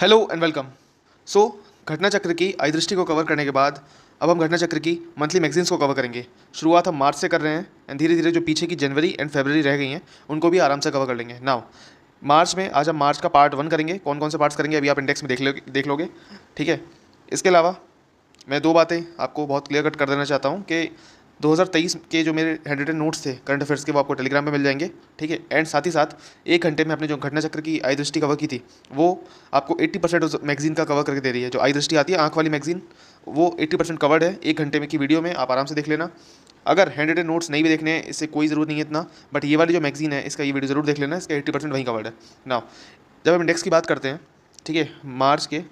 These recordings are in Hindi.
Hello and welcome. सो घटना चक्र की आई दृष्टि को कवर करने के बाद अब हम घटना चक्र की मंथली मैगजीन्स को कवर करेंगे। शुरुआत हम मार्च से कर रहे हैं एंड धीरे धीरे जो पीछे की जनवरी एंड फरवरी रह गई हैं उनको भी आराम से कवर कर लेंगे। नाउ मार्च में आज हम मार्च का पार्ट 1 करेंगे। कौन कौन से पार्ट्स करेंगे अभी आप इंडेक्स में देख लोगे। ठीक है। इसके अलावा मैं दो बातें आपको बहुत क्लियर कट कर देना चाहता हूँ कि 2023 के जो मेरे हैंड रिटन नोट्स थे करंट अफेयर्स के वो आपको टेलीग्राम पे मिल जाएंगे। ठीक है। एंड साथ ही साथ 1 घंटे में अपने जो घटना चक्र की आई दृष्टि कवर की थी वो आपको 80% उस मैगजीन का कवर करके दे रही है। जो आई दृष्टि आती है आँख वाली मैगजीन वो 80% कवर्ड है 1 घंटे में की वीडियो में। आप आराम से देख लेना। अगर हैंड रिटन नोट्स नहीं भी देखने हैं इससे कोई ज़रूरत नहीं है इतना, बट ये वाली जो मैगजीन है इसका ये वीडियो ज़रूर देख लेना। इसका 80% वहीं कवर्ड है। ना जब हम इंडेक्स की बात करते हैं, ठीक है, मार्च के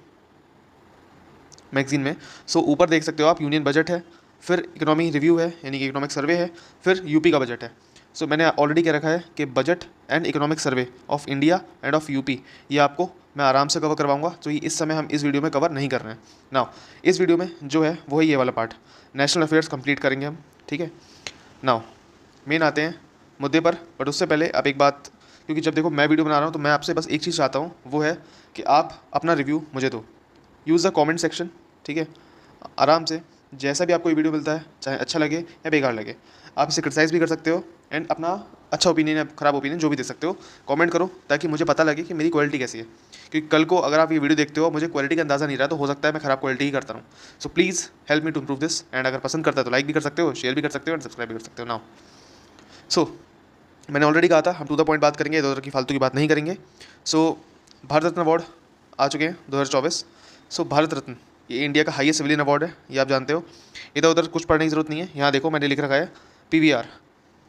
मैगजीन में, सो ऊपर देख सकते हो आप यूनियन बजट है, फिर इकोनॉमी रिव्यू है यानी कि इकोनॉमिक सर्वे है, फिर यूपी का बजट है। सो मैंने ऑलरेडी कह रखा है कि budget and economic survey of India end of UP ये आपको मैं आराम से कवर करवाऊंगा। तो ये इस समय हम इस वीडियो में कवर नहीं कर रहे हैं। नाउ इस वीडियो में जो है वो है ये वाला पार्ट, नेशनल अफेयर्स कंप्लीट करेंगे हम। ठीक है। नाउ मेन आते हैं मुद्दे पर, बट उससे पहले आप एक बात, क्योंकि जब देखो मैं वीडियो बना रहा हूँ तो मैं आपसे बस एक चीज़ चाहता हूँ, वो है कि आप अपना रिव्यू मुझे दो। Use the comment section. ठीक है। आराम से जैसा भी आपको ये वीडियो मिलता है, चाहे अच्छा लगे या बेकार लगे, आप इसे क्रिटिसाइज़ भी कर सकते हो एंड अपना अच्छा ओपिनियन या ख़राब ओपिनियन जो भी दे सकते हो कमेंट करो, ताकि मुझे पता लगे कि मेरी क्वालिटी कैसी है। क्योंकि कल को अगर आप ये वीडियो देखते हो मुझे क्वालिटी का अंदाज़ा नहीं रहा तो हो सकता है मैं ख़राब क्वालिटी ही करता रहूँ। So please help me to improve this. And अगर पसंद करता है तो लाइक भी कर सकते हो, शेयर भी कर सकते हो एंड सब्सक्राइब भी कर सकते हो। नाउ सो मैंने ऑलरेडी कहा था हम टू द पॉइंट बात करेंगे, इधर उधर की फालतू की बात नहीं करेंगे। सो भारत रत्न अवार्ड आ चुके हैं 2024। सो भारत रत्न ये इंडिया का हाईएस्ट सिविलियन अवार्ड है, ये आप जानते हो। इधर उधर कुछ पढ़ने की ज़रूरत नहीं है। यहाँ देखो मैंने लिख रखा है पीवीआर।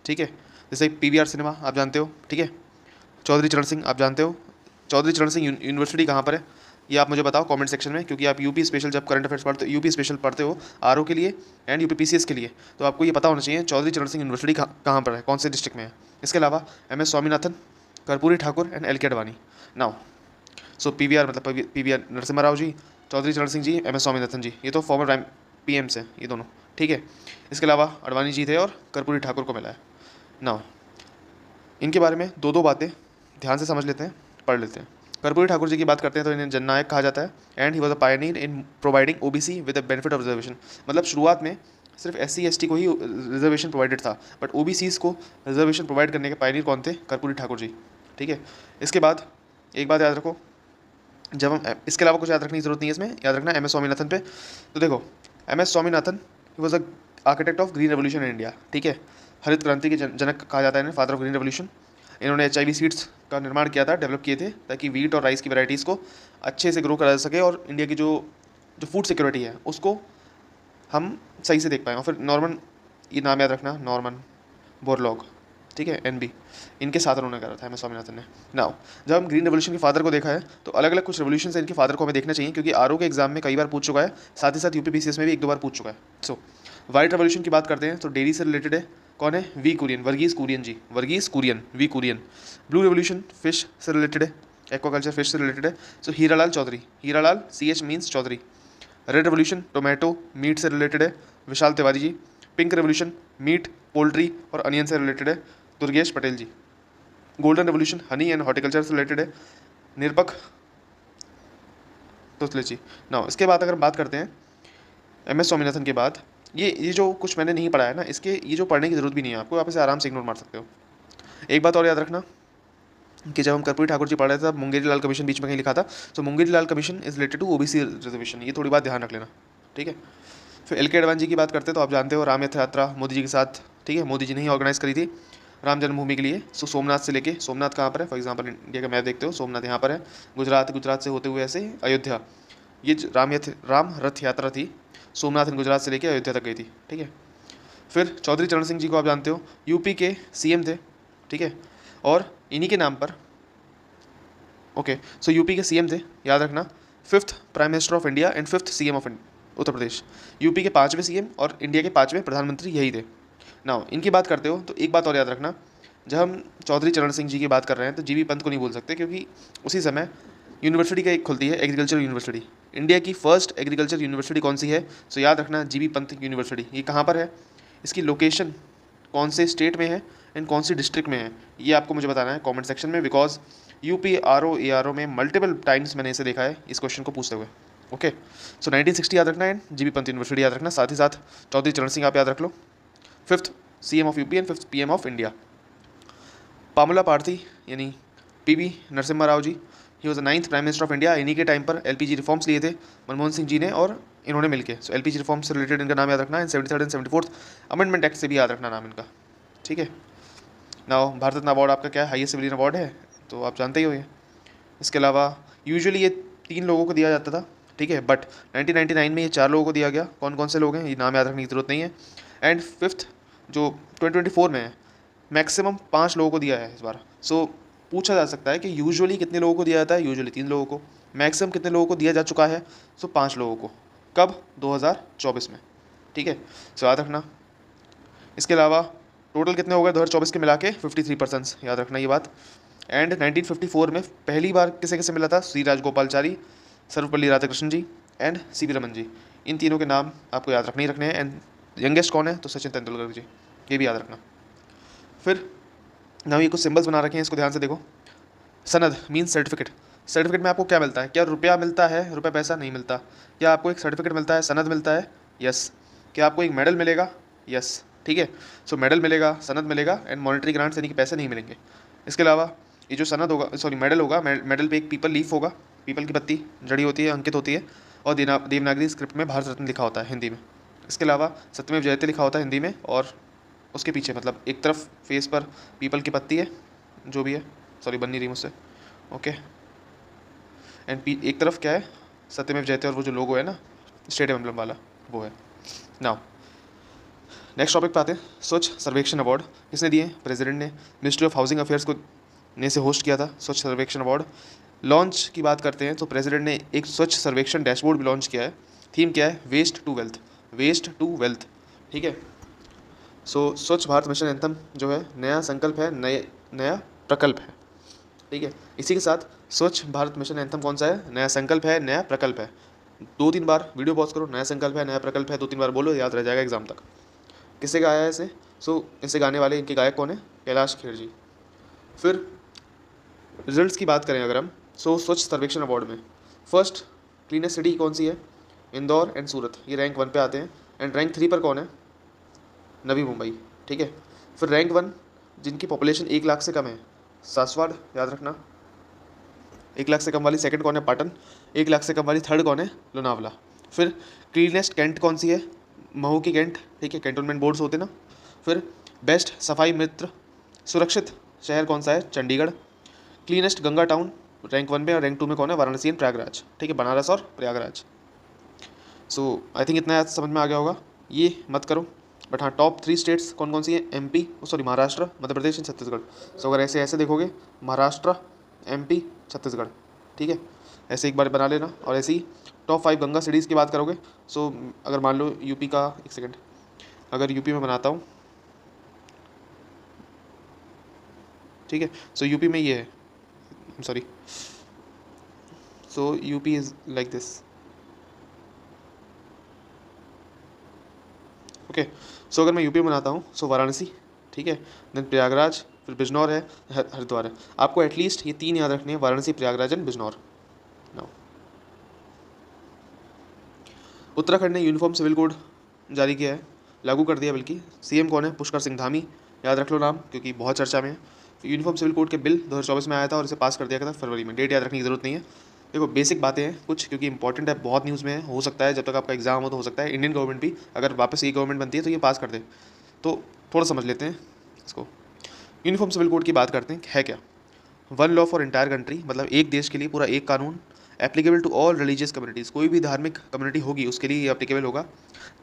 ठीक है। जैसे पीवीआर सिनेमा आप जानते हो। ठीक है। चौधरी चरण सिंह आप जानते हो। चौधरी चरण सिंह यूनिवर्सिटी कहाँ पर है ये आप मुझे बताओ कमेंट सेक्शन में, क्योंकि आप यूपी स्पेशल जब करंट अफेयर्स पढ़ते हो, यूपी स्पेशल पढ़ते हो आरओ के लिए एंड यूपी पीसीएस के लिए, तो आपको ये पता होना चाहिए चौधरी चरण सिंह यूनिवर्सिटी कहाँ पर है, कौन से डिस्ट्रिक्ट में है। इसके अलावा MS Swaminathan, Karpoori Thakur and L के अडवाणी। नाउ सो पीवीआर मतलब पीवीआर नरसिम्हा राव जी, चौधरी चरण सिंह जी, एमएस स्वामीनाथन जी, ये तो फॉर्मर प्राइम पीएम्स हैं ये दोनों। ठीक है। इसके अलावा अडवाणी जी थे और कर्पूरी ठाकुर को मिला है। नाउ इनके बारे में दो दो बातें ध्यान से समझ लेते हैं, पढ़ लेते हैं। कर्पूरी ठाकुर जी की बात करते हैं तो इन्हें जननायक कहा जाता है and he was a Pioneer in providing OBC with the benefit of reservation. मतलब शुरुआत में सिर्फ एससी एसटी को ही रिजर्वेशन प्रोवाइडेड था, बट ओबीसीज को रिजर्वेशन प्रोवाइड करने के पायनियर कौन थे? कर्पूरी ठाकुर जी। ठीक है। इसके बाद एक बात याद रखो, जब हम इसके अलावा कुछ याद रखने की जरूरत नहीं है, इसमें याद रखना एम एस स्वामीनाथन पे। तो देखो M S Swaminathan he was a architect of green revolution in India. ठीक है। हरित क्रांति के जनक कहा जाता है इन्हें, फादर ऑफ ग्रीन रेवोल्यूशन। इन्होंने HIV सीड्स का निर्माण किया था, डेवलप किए थे, ताकि वीट और राइस की वैरायटीज़ को अच्छे से ग्रो करा जा सके और इंडिया की जो जो फूड सिक्योरिटी है उसको हम सही से देख पाएँ। और फिर नॉर्मन, ये नाम याद रखना, नॉर्मन बोरलॉग। ठीक है। NB, इनके साथ उन्होंने करा था एम एस स्वामीनाथन ने। नाउ जब हम ग्रीन रेवोल्यूशन के फादर को देखा है तो अलग अलग कुछ रेवोल्यूशन से इनके फादर को हमें देखना चाहिए, क्योंकि आरओ के एग्जाम में कई बार पूछ चुका है, साथ ही साथ यूपी पीसीएस में भी 1-2 बार पूछ चुका है। सो वाइट रेवोल्यूशन की बात करते हैं तो डेयरी से रिलेटेड है, कौन है? V Kurien, Varghese Kurien ji, Varghese Kurien, V Kurien. Blue revolution fish से रिलेटेड है, एक्वाकल्चर फिश से रिलेटेड है। So Hiralal Chaudhary, Hiralal CH means Chaudhary. Red revolution tomato meat से रिलेटेड है, Vishal Tiwari ji. Pink revolution meat, poultry और अनियन से रिलेटेड है, Durgesh Patel ji. Golden revolution honey and horticulture से रिलेटेड है, निरपक तोतले जी। नाउ इसके बाद अगर बात करते हैं MS स्वामीनाथन के बाद, ये जो कुछ मैंने नहीं पढ़ा है ना, इसके ये जो पढ़ने की जरूरत भी नहीं है आपको, आप इसे आराम से इग्नोर मार सकते हो। एक बात और याद रखना कि जब हम कर्पूरी ठाकुर जी पढ़ रहे थे तब मुंगेरी लाल कमीशन बीच में कहीं लिखा था। So Mungeri Lal commission is related to OBC reservation, ये थोड़ी बात ध्यान रख लेना। ठीक है। फिर LK अडवाणी जी की बात करते हैं तो आप जानते हो राम यात्रा मोदी जी के साथ, ठीक है, मोदी जी ने ही ऑर्गेनाइज करी थी राम जन्मभूमि के लिए। सो सोमनाथ से लेके, सोमनाथ कहाँ पर है? फॉर एग्जांपल इंडिया का मैप देखते हो, सोमनाथ यहाँ पर है, गुजरात से होते हुए ऐसे अयोध्या, ये राम रथ यात्रा थी, सोमनाथ इन गुजरात से लेके अयोध्या तक गई थी। ठीक है। फिर चौधरी चरण सिंह जी को आप जानते हो, यूपी के CM थे। ठीक है। और इन्हीं के नाम पर, ओके, सो यूपी के CM थे, याद रखना, 5th prime minister of India and 5th CM of Uttar Pradesh. UP के 5वें CM और इंडिया के 5वें प्रधानमंत्री यही थे। नाउ इनकी बात करते हो तो एक बात और याद रखना, जब हम चौधरी चरण सिंह जी की बात कर रहे हैं तो GB पंत को नहीं बोल सकते, क्योंकि उसी समय यूनिवर्सिटी का एक खुलती है एग्रीकल्चर यूनिवर्सिटी। इंडिया की फर्स्ट एग्रीकल्चर यूनिवर्सिटी कौन सी है? सो याद रखना GB पंत यूनिवर्सिटी। ये कहाँ पर है? इसकी लोकेशन कौन से स्टेट में है एंड कौन सी डिस्ट्रिक्ट में है, ये आपको मुझे बताना है कमेंट सेक्शन में, बिकॉज यूपी आरओ एआरओ में मल्टीपल टाइम्स मैंने इसे देखा है इस क्वेश्चन को पूछते हुए। ओके, सो 1960 याद रखना है, जीबी पंत यूनिवर्सिटी याद रखना, साथ ही साथ चौधरी चरण सिंह आप याद रख लो, 5th CM of UP and 5th PM of India. Pamulaparthi यानी PV Narasimha Rao ji, he was the 9th prime minister of India. इन्हीं के टाइम पर LPG रिफॉर्म्स लिए थे मनमोहन सिंह जी ने और इन्होंने मिलके। सो LPG रिफॉर्म्स से रिलेटेड इनका नाम याद रखना है। 73rd and 74th amendment act से भी याद रखना नाम इनका, ठीक है। नाउ भारत रत्न अवार्ड आपका क्या है, हाईएस्ट सिविलियन अवार्ड है, तो आप जानते ही हो ये। इसके अलावा यूजुअली ये 3 लोगों को दिया जाता था, ठीक है, बट 1999 में ये 4 लोगों को दिया गया। कौन कौन से लोग हैं ये नाम याद रखने की जरूरत नहीं है। एंड 5th जो 2024 में है, मैक्सिमम 5 लोगों को दिया है इस बार। सो पूछा जा सकता है कि यूजुअली कितने लोगों को दिया जाता है, यूजुअली 3 लोगों को, मैक्सिमम कितने लोगों को दिया जा चुका है, सो 5 लोगों को। कब? 2024 में, ठीक है, सो याद रखना। इसके अलावा टोटल कितने हो गए 2024 के मिला के 53%, याद रखना ये बात। एंड 1954 में पहली बार किसे किसे मिला था, श्री राजगोपालचारी, सर्वपल्ली राधाकृष्णन जी एंड CV रमन जी। इन तीनों के नाम आपको याद रखने ही रखने हैं। एंड यंगेस्ट कौन है, तो सचिन तेंदुलकर जी, ये भी याद रखना। फिर ना ये कुछ सिंबल्स बना रखे हैं, इसको ध्यान से देखो। सनद मीन्स सर्टिफिकेट। सर्टिफिकेट में आपको क्या मिलता है, क्या रुपया मिलता है, रुपया पैसा नहीं मिलता। क्या आपको एक सर्टिफिकेट मिलता है, सनद मिलता है, यस। क्या आपको एक मेडल मिलेगा, यस, ठीक है। सो मेडल मिलेगा, सनद मिलेगा एंड मॉनेटरी ग्रांट्स यानी कि पैसे नहीं मिलेंगे। इसके अलावा ये जो सनद होगा, सॉरी मेडल होगा, मेडल पे एक पीपल लीफ होगा, पीपल की पत्ती जड़ी होती है, अंकित होती है, और देवनागरी स्क्रिप्ट में भारत रत्न लिखा होता है हिंदी में। इसके अलावा सत्यमेव जयते लिखा होता है हिंदी में, और उसके पीछे मतलब एक तरफ फेस पर पीपल की पत्ती है, जो भी है, सॉरी बन नहीं रही मुझसे, ओके। एंड एक तरफ क्या है, सत्यमेव जयते, और वो जो लोगो है ना स्टेट एम्बलम वाला, वो है। नाउ नेक्स्ट टॉपिक पे आते हैं। स्वच्छ सर्वेक्षण अवार्ड किसने दिए, प्रेसिडेंट ने। मिनिस्ट्री ऑफ हाउसिंग अफेयर्स को ने से होस्ट किया था स्वच्छ सर्वेक्षण अवार्ड। लॉन्च की बात करते हैं तो प्रेसिडेंट ने एक स्वच्छ सर्वेक्षण डैशबोर्ड भी लॉन्च किया है। थीम क्या है, waste to wealth, waste to wealth, ठीक है। सो स्वच्छ भारत मिशन एंथम जो है नया संकल्प है, नया प्रकल्प है, ठीक है। इसी के साथ स्वच्छ भारत मिशन एंथम कौन सा है, नया संकल्प है, नया प्रकल्प है। 2-3 बार वीडियो पॉज करो, नया संकल्प है, नया प्रकल्प है, 2-3 बार बोलो, याद रह जाएगा एग्जाम तक। किससे गाया है इसे, इसे गाने वाले इनके गायक कौन है, कैलाश खेर जी। फिर रिजल्ट्स की बात करें अगर हम, स्वच्छ सर्वेक्षण अवार्ड में फर्स्ट क्लीनेस्ट सिटी कौन सी है, इंदौर एंड सूरत, ये रैंक 1 पे आते हैं। एंड रैंक 3 पर कौन है, नवी मुंबई, ठीक है। फिर रैंक 1 जिनकी पॉपुलेशन 1 लाख से कम है, सासवाड़, याद रखना। 1 लाख से कम वाली सेकंड कौन है, पाटन। 1 लाख से कम वाली थर्ड कौन है, लोनावला। फिर क्लीनेस्ट कैंट कौन सी है, महू की कैंट, ठीक है, कैंटोनमेंट बोर्ड्स होते ना। फिर बेस्ट सफाई मित्र सुरक्षित शहर कौन सा है, Chandigarh. Cleanest Ganga town rank 1 पे, और रैंक 2 में कौन है, वाराणसी एंड प्रयागराज, ठीक है, बनारस और प्रयागराज। सो आई थिंक इतना समझ में आ गया होगा, ये मत करो। बट हाँ, टॉप 3 स्टेट्स कौन कौन सी हैं, MP, sorry Maharashtra, Madhya Pradesh and Chhattisgarh. So अगर ऐसे देखोगे, महाराष्ट्र, MP, छत्तीसगढ़, ठीक है, ऐसे एक बार बना लेना। और ऐसे ही टॉप 5 गंगा सिटीज़ की बात करोगे, सो अगर मान लो यूपी का, एक सेकेंड, अगर यूपी में बनाता हूँ, ठीक है, सो यूपी में ये है, sorry, so UP is like this, okay. So अगर मैं यूपी में बनाता हूँ, सो वाराणसी, ठीक है, देन प्रयागराज, फिर बिजनौर है, हरिद्वार है। आपको एटलीस्ट ये 3 याद रखने हैं, वाराणसी, प्रयागराज एंड बिजनौर। नाउ उत्तराखंड ने यूनिफॉर्म सिविल कोड जारी किया है, लागू कर दिया बल्कि। CM कौन है, पुष्कर सिंह धामी, याद रख लो नाम क्योंकि बहुत चर्चा में है। यूनिफॉर्म सिविल कोड के बिल 2024 में आया था और इसे पास कर दिया गया था फरवरी में। डेट याद रखने की जरूरत नहीं है। देखो बेसिक बातें हैं कुछ, क्योंकि इंपॉर्टेंट है, बहुत न्यूज़ में है, हो सकता है जब तक आपका एग्जाम हो तो हो सकता है इंडियन गवर्नमेंट भी अगर वापस ये गवर्नमेंट बनती है तो ये पास कर दे। तो थोड़ा समझ लेते हैं इसको। यूनिफॉर्म सिविल कोड की बात करते हैं, है क्या। 1 लॉ फॉर इंटायर कंट्री, मतलब एक देश के लिए पूरा एक कानून, applicable to all religious communities, कोई भी धार्मिक कम्युनिटी होगी उसके लिए ये एप्लीकेबल होगा।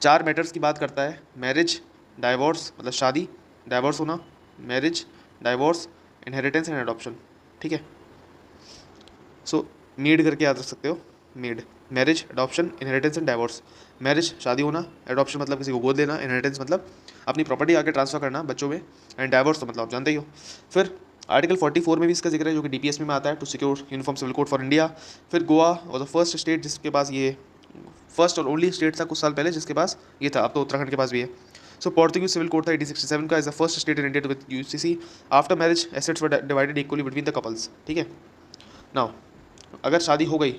4 मैटर्स की बात करता है, मैरिज, डाइवोर्स मतलब शादी, डाइवोर्स होना, marriage, divorce, inheritance and adoption, ठीक है। सो मेड करके याद रख सकते हो, made, marriage, adoption, inheritance and divorce. Marriage शादी होना, अडॉप्शन मतलब किसी को गोद लेना, इनहेरिटेंस मतलब अपनी प्रॉपर्टी आगे ट्रांसफर करना बच्चों में, एंड डाइवोर्स तो मतलब आप जानते ही हो। फिर आर्टिकल 44 में भी इसका जिक्र है जो कि DPS में आता है, to secure uniform civil code for India. फिर Goa was the first state जिसके पास ये, फर्स्ट और ओनली स्टेट था कुछ साल पहले जिसके पास ये था, अब तो उत्तराखंड के पास भी है। सो पोर्तुगीज सिविल कोड था 1867 का, is the first state in India with UCC। After marriage assets were divided equally between the couples, ठीक है। नाउ अगर शादी हो गई,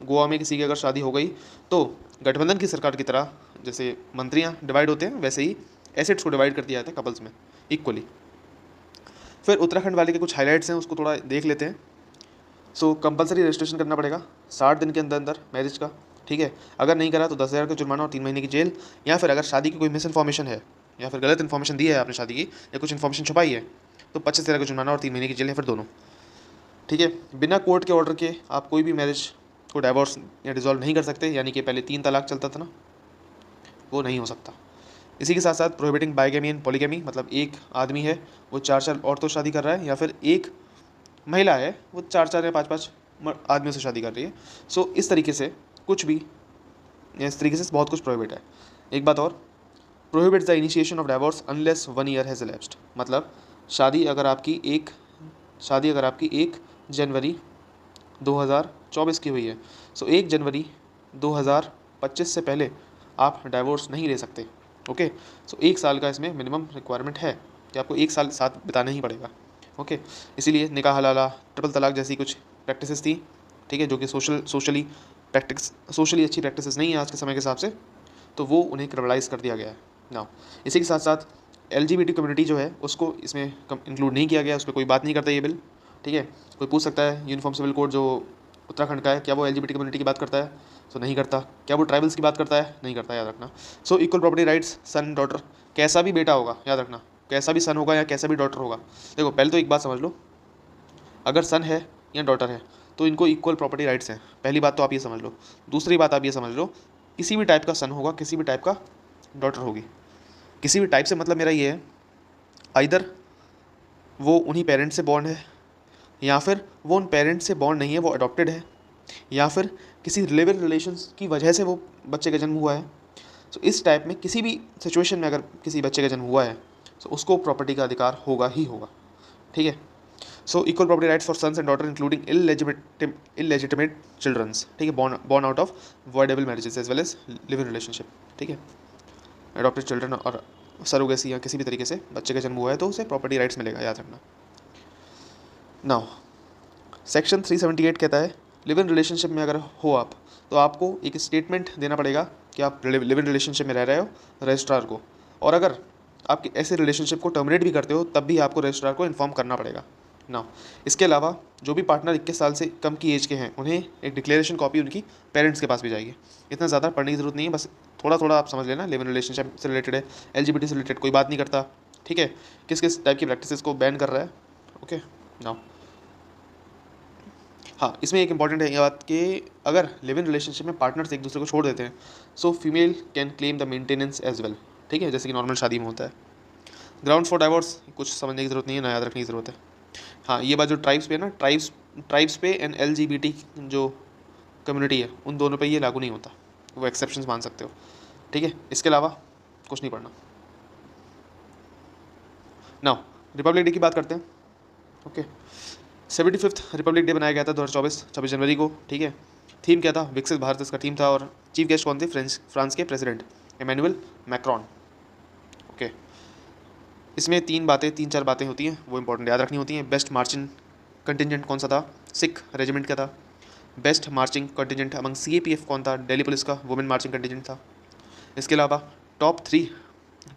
गोवा में किसी की अगर शादी हो गई, तो गठबंधन की सरकार की तरह जैसे मंत्रियाँ डिवाइड होते हैं वैसे ही एसेट्स को डिवाइड कर दिया जाता है कपल्स में इक्वली। फिर उत्तराखंड वाले के कुछ हाईलाइट्स हैं, उसको थोड़ा देख लेते हैं। सो कंपलसरी रजिस्ट्रेशन करना पड़ेगा 60 दिन के अंदर अंदर मैरिज का, ठीक है। अगर नहीं करा तो 10,000 का जुर्माना और 3 महीने की जेल। या फिर अगर शादी की कोई मिस इन्फॉर्मेशन है या फिर गलत इन्फॉर्मेशन दी है आपने शादी की, या कुछ इन्फॉर्मेशन छुपाई है, तो 25,000 का जुर्माना और 3 महीने की जेल, या फिर दोनों, ठीक है। बिना कोर्ट के ऑर्डर के आप कोई भी मैरिज को डाइवोर्स या डिसॉल्व नहीं कर सकते, यानी कि पहले 3 तलाक चलता था ना, वो नहीं हो सकता। इसी के साथ साथ प्रोहिबिटिंग बाइगेमी एंड पॉलीगेमी, मतलब एक आदमी है वो 4 औरतों से शादी कर रहा है, या फिर एक महिला है वो 4 या 5 आदमियों से शादी कर रही है। सो इस तरीके से कुछ भी, इस तरीके से बहुत कुछ प्रोहिबिट है। एक बात और, prohibits the initiation of divorce unless 1 year has elapsed, मतलब शादी अगर आपकी 1 जनवरी 2024 की हुई है, सो 1 जनवरी 2025 से पहले आप डाइवोर्स नहीं ले सकते। ओके, सो 1 साल का इसमें मिनिमम रिक्वायरमेंट है कि आपको 1 साल साथ बिताना ही पड़ेगा। ओके, इसीलिए निकाह हलाला, ट्रिपल तलाक जैसी कुछ प्रैक्टिसेस थी, ठीक है, जो कि सोशली अच्छी प्रैक्टिसेस नहीं है आज के समय के हिसाब से, तो वो उन्हें क्रिमिनलाइज कर दिया गया है ना। इसी के साथ साथ LGBT कम्युनिटी जो है उसको इसमें इंक्लूड नहीं किया गया, उस पर कोई बात नहीं करता ये बिल, ठीक है। कोई पूछ सकता है यूनिफॉर्म सिविल कोड जो उत्तराखंड का है, क्या वो LGBT कम्युनिटी की बात करता है? तो नहीं करता। क्या वो ट्राइबल्स की बात करता है? नहीं करता, याद रखना। सो equal property rights, son daughter, कैसा भी बेटा होगा, याद रखना, कैसा भी सन होगा या कैसा भी डॉटर होगा। देखो पहले तो एक बात समझ लो, अगर सन है या डॉटर है तो इनको इक्वल प्रॉपर्टी राइट्स हैं, पहली बात तो आप ये समझ लो। दूसरी बात आप ये समझ लो, किसी भी टाइप का सन होगा, किसी भी टाइप का डॉटर होगी। किसी भी टाइप से मतलब मेरा ये है, आइदर वो उन्हीं पेरेंट्स से बॉर्न है, या फिर वो उन पेरेंट्स से बॉर्न नहीं है, वो अडॉप्टेड है, या फिर किसी लिव इन रिलेशंस की वजह से वो बच्चे का जन्म हुआ है। सो इस टाइप में किसी भी सिचुएशन में अगर किसी बच्चे का जन्म हुआ है तो उसको प्रॉपर्टी का अधिकार होगा ही होगा, ठीक है। So equal property rights for sons and daughter including illegitimate childrens, ठीक है, born out of voidable marriages as well as live in relationship, ठीक है। अडॉप्टेड चिल्ड्रन और सरोगेसी या किसी भी तरीके से बच्चे का जन्म हुआ है तो उसे प्रॉपर्टी राइट्स मिलेगा, याद रखना। नाउ सेक्शन 378 कहता है लिव इन रिलेशनशिप में अगर हो आप तो आपको एक स्टेटमेंट देना पड़ेगा कि आप लिव इन रिलेशनशिप में रह रहे हो रजिस्ट्रार को, और अगर आप ऐसे रिलेशनशिप को टर्मिनेट भी करते हो तब भी आपको रजिस्ट्रार को इन्फॉर्म करना पड़ेगा ना। इसके अलावा जो भी पार्टनर 21 साल से कम की एज के हैं उन्हें एक डिक्लेरेशन कॉपी उनकी पेरेंट्स के पास भी जाएगी। इतना ज़्यादा पढ़ने की ज़रूरत नहीं है, बस थोड़ा थोड़ा आप समझ लेना। लिव इन रिलेशनशिप से रिलेटेड है, LGBT से रिलेटेड कोई बात नहीं करता, ठीक है। किस किस टाइप की प्रैक्टिसेस को बैन कर रहा है, ओके नाउ। हाँ, इसमें एक इंपॉर्टेंट है ये बात कि अगर लिव इन रिलेशनशिप में पार्टनर्स एक दूसरे को छोड़ देते हैं so female can claim the maintenance as well, ठीक है, जैसे कि नॉर्मल शादी में होता है। ग्राउंड्स फॉर डाइवोर्स कुछ समझने की ज़रूरत नहीं है ना, याद रखने की ज़रूरत है। हाँ, ये बात जो ट्राइब्स पे है ना, ट्राइब्स पे एंड LGBT जो कम्युनिटी है उन दोनों पे ये लागू नहीं होता, वो एक्सेप्शंस मान सकते हो, ठीक है। इसके अलावा कुछ नहीं पढ़ना। नाउ रिपब्लिक डे की बात करते हैं, ओके। 75th रिपब्लिक डे बनाया गया था 2024 26 जनवरी को, ठीक है। थीम क्या था? विकसित भारत इसका थीम था, और चीफ गेस्ट कौन थे? फ्रांस के प्रेसिडेंट इमैनुअल मैक्रॉन, ओके। इसमें 3-4 बातें होती हैं, वो इंपॉर्टेंट याद रखनी होती हैं। बेस्ट मार्चिंग कंटिजेंट कौन सा था? सिख रेजिमेंट क्या था? Best marching contingent among CAPF कौन था? दिल्ली पुलिस का वुमेन मार्चिंग कंटिजेंट था। इसके अलावा टॉप 3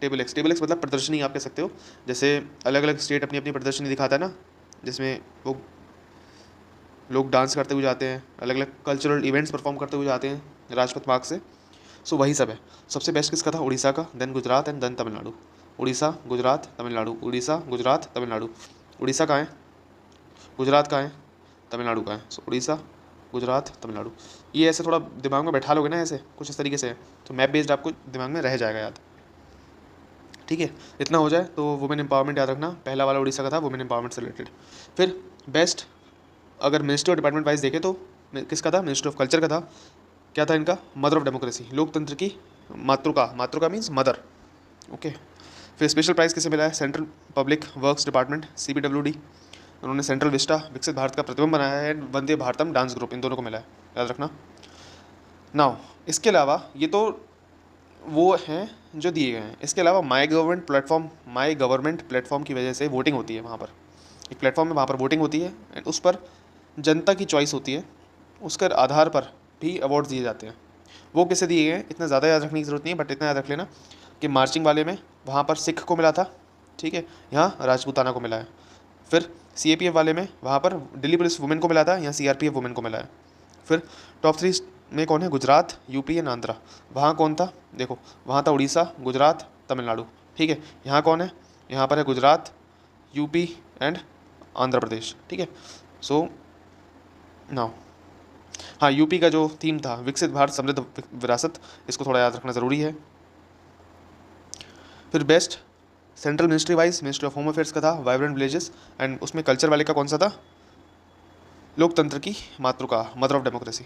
टेबल एक्स मतलब प्रदर्शनी आप कह सकते हो, जैसे अलग अलग स्टेट अपनी अपनी प्रदर्शनी दिखाता है ना, जिसमें वो लोग डांस करते हुए जाते हैं, अलग अलग कल्चरल इवेंट्स परफॉर्म करते हुए जाते हैं राजपथ मार्ग से। सो वही सब है। सबसे बेस्ट किसका था? उड़ीसा का, then Gujarat and then Tamil Nadu. Orissa, Gujarat, Tamil Nadu, Orissa, Gujarat, Tamil Nadu. Orissa कहाँ है? गुजरात कहाँ है? तमिलनाडु कहाँ है? सो उड़ीसा, गुजरात, तमिलनाडु। ये ऐसे थोड़ा दिमाग में बैठा लोगे ना, ऐसे कुछ इस तरीके से है तो मैप बेस्ड आपको दिमाग में रह जाएगा याद, ठीक है। इतना हो जाए तो वुमेन एम्पावरमेंट याद रखना, पहला वाला उड़ीसा का था वुमेन एम्पावरमेंट से रिलेटेड। फिर बेस्ट अगर मिनिस्ट्री और डिपार्टमेंट वाइज देखें तो किसका था? मिनिस्ट्री ऑफ कल्चर का था। क्या था इनका? मदर ऑफ डेमोक्रेसी, लोकतंत्र की मातृका मीन्स मदर, ओके। फिर स्पेशल प्राइज़ किसे मिला है? Central public works department CPWD, उन्होंने सेंट्रल विस्टा विकसित भारत का प्रतिबिंब बनाया है, वंदे भारतम डांस ग्रुप, इन दोनों को मिला है, याद रखना। नाउ इसके अलावा ये तो वो हैं जो दिए गए हैं। इसके अलावा माई गवर्नमेंट प्लेटफॉर्म की वजह से वोटिंग होती है वहाँ पर, एक प्लेटफॉर्म है वहाँ पर वोटिंग होती है, एंड उस पर जनता की चॉइस होती है, उसके आधार पर भी अवार्ड दिए जाते हैं। वो कैसे दिए गए हैं इतना ज़्यादा याद रखने की ज़रूरत नहीं है, बट इतना याद रख लेना कि मार्चिंग वाले में वहाँ पर सिख को मिला था, ठीक है, यहाँ राजपूताना को मिला है। फिर सीएपीएफ वाले में वहाँ पर दिल्ली पुलिस वुमेन को मिला था, यहाँ सीआरपीएफ वुमेन को मिला है। फिर टॉप 3 में कौन है? Gujarat, UP and Andhra. वहाँ कौन था? देखो वहाँ था उड़ीसा, गुजरात, तमिलनाडु, ठीक है। यहाँ कौन है? यहाँ पर है गुजरात, यूपी एंड आंध्र प्रदेश, ठीक है। सो नाउ हाँ, यूपी का जो थीम था विकसित भारत समृद्ध विरासत, इसको थोड़ा याद रखना ज़रूरी है। फिर best central ministry wise ministry of home affairs का था वाइब्रेंट विलेजेस, एंड उसमें कल्चर वाले का कौन सा था? लोकतंत्र की मातृका, मदर ऑफ डेमोक्रेसी।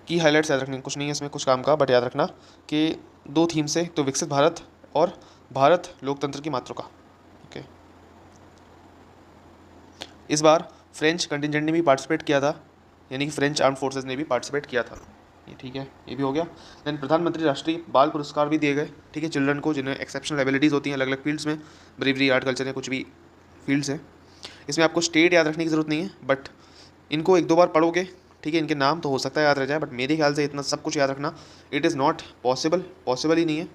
की हाईलाइट्स याद रखनी, कुछ नहीं है इसमें कुछ काम का, बट याद रखना कि 2 थीम से, तो विकसित भारत और भारत लोकतंत्र की मातृका। ओके, इस बार फ्रेंच कंटिजेंट ने भी पार्टिसिपेट किया था, यानी कि फ्रेंच आर्म फोर्सेज ने भी पार्टिसिपेट किया था, ये ठीक है, ये भी हो गया। देन प्रधानमंत्री राष्ट्रीय बाल पुरस्कार भी दिए गए, ठीक है, चिल्ड्रन को जिन्हें एक्सेप्शनल एबिलिटीज़ होती हैं अलग अलग फील्ड्स में, ब्रेवरी, आर्ट, कल्चर या कुछ भी फील्ड्स हैं। इसमें आपको स्टेट याद रखने की ज़रूरत नहीं है, बट इनको 1-2 बार पढ़ोगे, ठीक है, इनके नाम तो हो सकता है याद रह जाए, बट मेरे ख्याल से इतना सब कुछ याद रखना इट इज़ नॉट पॉसिबल ही नहीं है,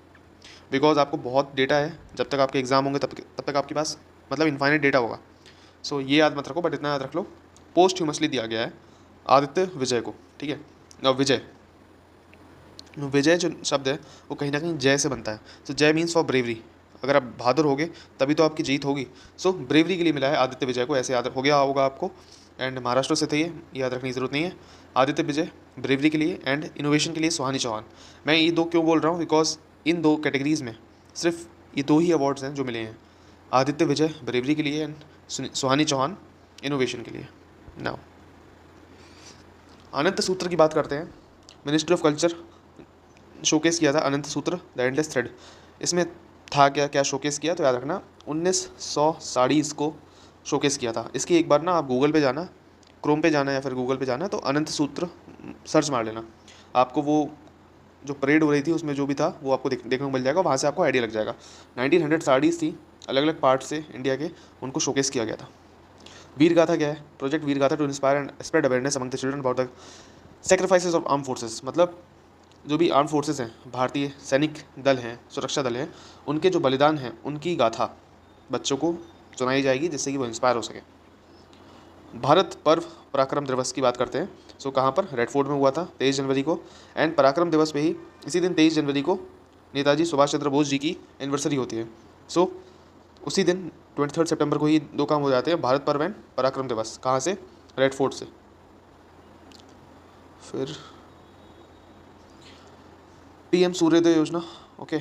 बिकॉज आपको बहुत डेटा है, जब तक आपके एग्जाम होंगे तब तक आपके पास मतलब इन्फाइनाइट डेटा होगा। सो ये याद मत रखो, बट इतना याद रख लो पोस्ट ह्यूमसली दिया गया है आदित्य विजय को, ठीक है। अब विजय जो शब्द है वो कहीं ना कहीं जय से बनता है, तो जय मीन्स फॉर ब्रेवरी, अगर आप बहादुर होगे तभी तो आपकी जीत होगी। सो ब्रेवरी के लिए मिला है आदित्य विजय को, ऐसे याद हो गया होगा आपको। एंड महाराष्ट्र से थे, ये याद रखने की ज़रूरत नहीं है। आदित्य विजय ब्रेवरी के लिए, एंड इनोवेशन के लिए सुहानी चौहान। मैं ये 2 क्यों बोल रहा हूँ? बिकॉज इन 2 कैटेगरीज़ में सिर्फ ये 2 ही अवार्ड्स हैं जो मिले हैं, आदित्य विजय ब्रेवरी के लिए एंड सुहानी चौहान इनोवेशन के लिए। नाउ अनंत सूत्र की बात करते हैं। मिनिस्ट्री ऑफ कल्चर शोकेस किया था अनंत सूत्र द एंडलेस थ्रेड। इसमें था क्या क्या शोकेस किया? तो याद रखना 1900 साड़ीज़ को शोकेस किया था। इसकी एक बार ना आप गूगल पे जाना, क्रोम पे जाना या फिर गूगल पे जाना, तो अनंत सूत्र सर्च मार लेना, आपको वो जो परेड हो रही थी उसमें जो भी था वो आपको देखने को मिल जाएगा, वहाँ से आपको आइडिया लग जाएगा। 1900 साड़ीज़ थी अलग अलग पार्ट से इंडिया के, उनको शोकेस किया गया था। वीर गाथा क्या है? Project Veer Gatha to inspire and spread awareness among the children about the sacrifices of arm forces. मतलब जो भी आर्म फोर्सेस हैं, भारतीय सैनिक दल हैं, सुरक्षा दल हैं, उनके जो बलिदान हैं उनकी गाथा बच्चों को सुनाई जाएगी, जिससे कि वो इंस्पायर हो सके। भारत पर्व पराक्रम दिवस की बात करते हैं। सो कहाँ पर? रेड फोर्ट में हुआ था 23 जनवरी को। एंड पराक्रम दिवस पे ही इसी दिन 23 जनवरी को नेताजी सुभाष चंद्र बोस जी की एनिवर्सरी होती है। सो उसी दिन 23 सितंबर को ही 2 काम हो जाते हैं, भारत पर्व एंड पराक्रम दिवस। कहाँ से? रेड फोर्ट से। फिर पीएम सूर्योदय योजना, ओके,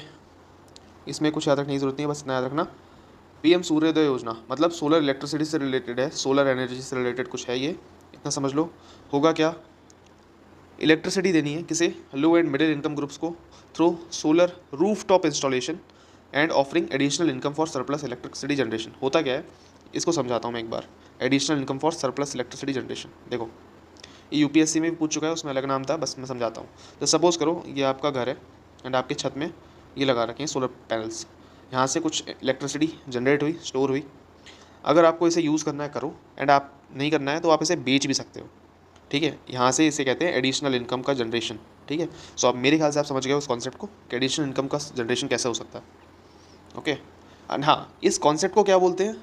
इसमें कुछ याद रखने की जरूरत नहीं है, बस इतना याद रखना पीएम सूर्योदय योजना मतलब सोलर इलेक्ट्रिसिटी से रिलेटेड है, सोलर एनर्जी से रिलेटेड कुछ है, ये इतना समझ लो। होगा क्या? इलेक्ट्रिसिटी देनी है किसे? Low and middle income groups को through solar rooftop installation and offering additional income for surplus electricity generation. होता क्या है इसको समझाता हूँ मैं एक बार। Additional income for surplus electricity generation, देखो ये यूपीएससी में भी पूछ चुका है, उसमें अलग नाम था, बस मैं समझाता हूँ। तो सपोज़ करो ये आपका घर है एंड आपके छत में ये लगा रखे हैं सोलर पैनल्स, यहाँ से कुछ इलेक्ट्रिसिटी जनरेट हुई, स्टोर हुई। अगर आपको इसे यूज़ करना है करो, एंड आप नहीं करना है तो आप इसे बेच भी सकते हो, ठीक है। यहाँ से इसे कहते हैं एडिशनल इनकम का जनरेशन, ठीक है। सो अब मेरे ख्याल से आप समझ गए उस कॉन्सेप्ट को कि एडिशनल इनकम का जनरेशन कैसे हो सकता है, ओके। एंड हाँ, इस कॉन्सेप्ट को क्या बोलते हैं